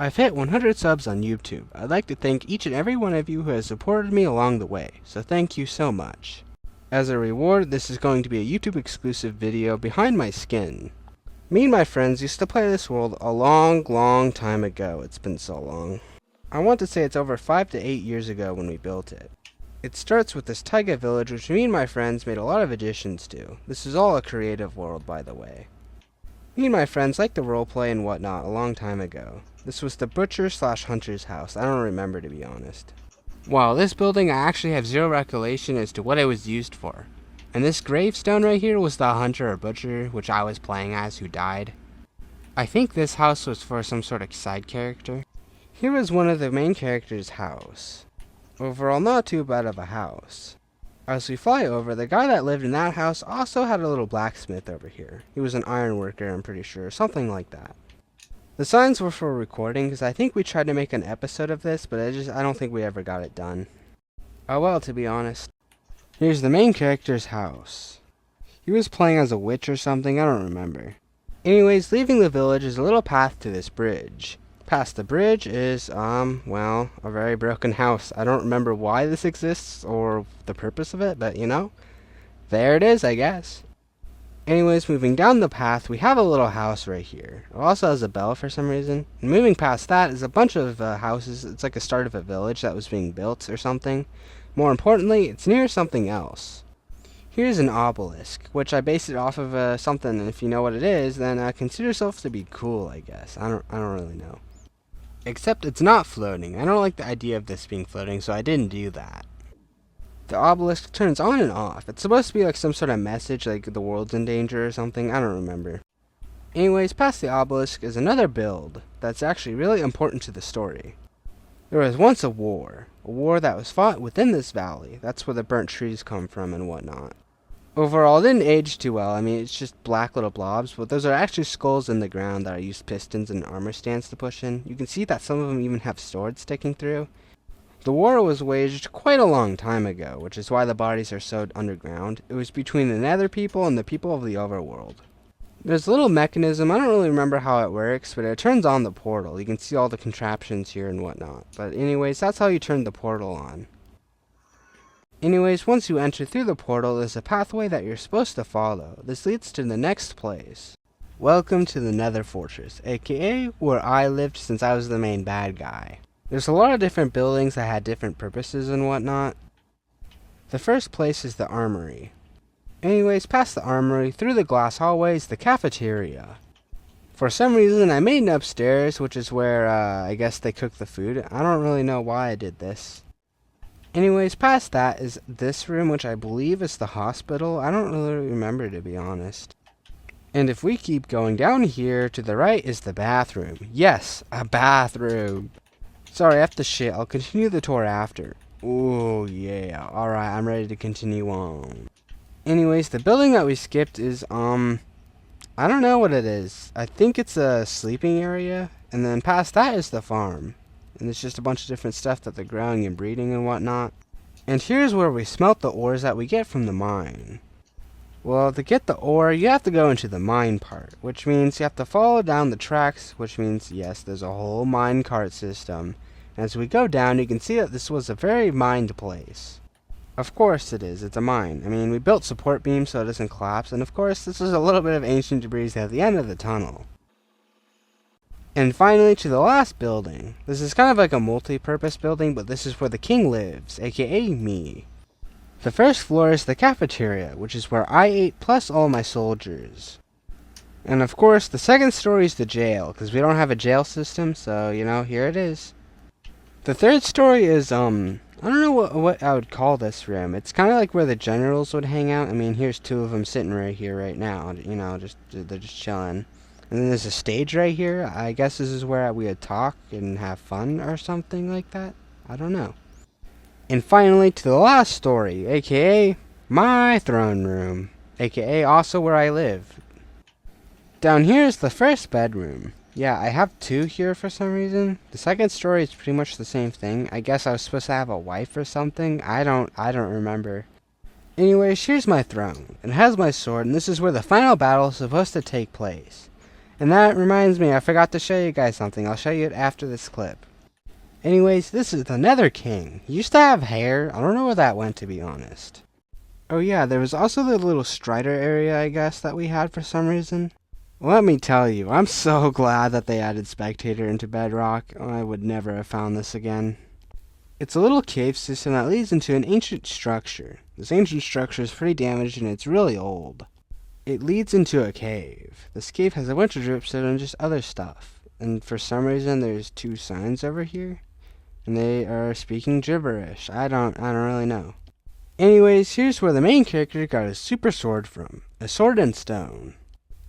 I've hit 100 subs on YouTube. I'd like to thank each and every one of you who has supported me along the way, so thank you so much. As a reward, this is going to be a YouTube exclusive video behind my skin. Me and my friends used to play this world a long time ago. It's been so long. I want to say it's over 5 to 8 years ago when we built it. It starts with this taiga village which me and my friends made a lot of additions to. This is all a creative world, by the way. Me and my friends liked to roleplay and whatnot a long time ago. This was the butcher/hunter's house. I don't remember, to be honest. Wow, this building I actually have zero recollection as to what it was used for. And this gravestone right here was the hunter or butcher, which I was playing as, who died. I think this house was for some sort of side character. Here was one of the main character's house. Overall, not too bad of a house. As we fly over, the guy that lived in that house also had a little blacksmith over here. He was an iron worker, I'm pretty sure, something like that. The signs were for recording, because I think we tried to make an episode of this, but I don't think we ever got it done. Oh well, to be honest. Here's the main character's house. He was playing as a witch or something, I don't remember. Anyways, leaving the village is a little path to this bridge. Past the bridge is, well, a very broken house. I don't remember why this exists or the purpose of it, but you know, there it is, I guess. Anyways, moving down the path, we have a little house right here. It also has a bell for some reason. And moving past that is a bunch of houses. It's like a start of a village that was being built or something. More importantly, it's near something else. Here's an obelisk, which I based it off of something, and if you know what it is, then consider yourself to be cool, I guess. I don't really know. Except it's not floating. I don't like the idea of this being floating, so I didn't do that. The obelisk turns on and off. It's supposed to be like some sort of message, like the world's in danger or something. I don't remember. Anyways, past the obelisk is another build that's actually really important to the story. There was once a war that was fought within this valley. That's where the burnt trees come from and whatnot. Overall, it didn't age too well. I mean, it's just black little blobs, but those are actually skulls in the ground that I used pistons and armor stands to push in. You can see that some of them even have swords sticking through. The war was waged quite a long time ago, which is why the bodies are sewed underground. It was between the Nether people and the people of the overworld. There's a little mechanism, I don't really remember how it works, but it turns on the portal. You can see all the contraptions here and whatnot. But anyways, that's how you turn the portal on. Anyways, once you enter through the portal, there's a pathway that you're supposed to follow. This leads to the next place. Welcome to the Nether Fortress, aka where I lived since I was the main bad guy. There's a lot of different buildings that had different purposes and whatnot. The first place is the armory. Anyways, past the armory, through the glass hallways, the cafeteria. For some reason, I made an upstairs, which is where, I guess they cook the food. I don't really know why I did this. Anyways, past that is this room, which I believe is the hospital. I don't really remember, to be honest. And if we keep going down here, to the right is the bathroom. Yes, a bathroom. Sorry, I have to shit. I'll continue the tour after. Oh, yeah. Alright, I'm ready to continue on. Anyways, the building that we skipped is, I don't know what it is. I think it's a sleeping area. And then past that is the farm. And it's just a bunch of different stuff that they're growing and breeding and whatnot. And here's where we smelt the ores that we get from the mine. Well, to get the ore, you have to go into the mine part, which means you have to follow down the tracks, which means, yes, there's a whole mine cart system. And as we go down, you can see that this was a very mined place. Of course it is, it's a mine. I mean, we built support beams so it doesn't collapse, and of course, this is a little bit of ancient debris at the end of the tunnel. And finally, to the last building. This is kind of like a multi-purpose building, but this is where the king lives, aka me. The first floor is the cafeteria, which is where I ate plus all my soldiers. And of course, the second story is the jail, because we don't have a jail system, so, you know, here it is. The third story is, I don't know what I would call this room. It's kind of like where the generals would hang out. I mean, here's two of them sitting right here right now, you know, they're just chilling. And then there's a stage right here. I guess this is where we would talk and have fun or something like that. I don't know. And finally, to the last story, aka my throne room, aka also where I live. Down here is the first bedroom. Yeah, I have two here for some reason. The second story is pretty much the same thing. I guess I was supposed to have a wife or something. I don't remember. Anyways, here's my throne. It has my sword, and this is where the final battle is supposed to take place. And that reminds me, I forgot to show you guys something. I'll show you it after this clip. Anyways, this is the Nether King. He used to have hair. I don't know where that went, to be honest. Oh yeah, there was also the little Strider area, I guess, that we had for some reason. Let me tell you, I'm so glad that they added Spectator into Bedrock. I would never have found this again. It's a little cave system that leads into an ancient structure. This ancient structure is pretty damaged and it's really old. It leads into a cave. This cave has a winter dripstone and just other stuff. And for some reason there's two signs over here. And they are speaking gibberish. I don't really know. Anyways, here's where the main character got his super sword from. A sword in stone.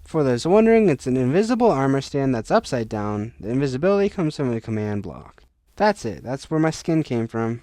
For those wondering, it's an invisible armor stand that's upside down. The invisibility comes from a command block. That's it. That's where my skin came from.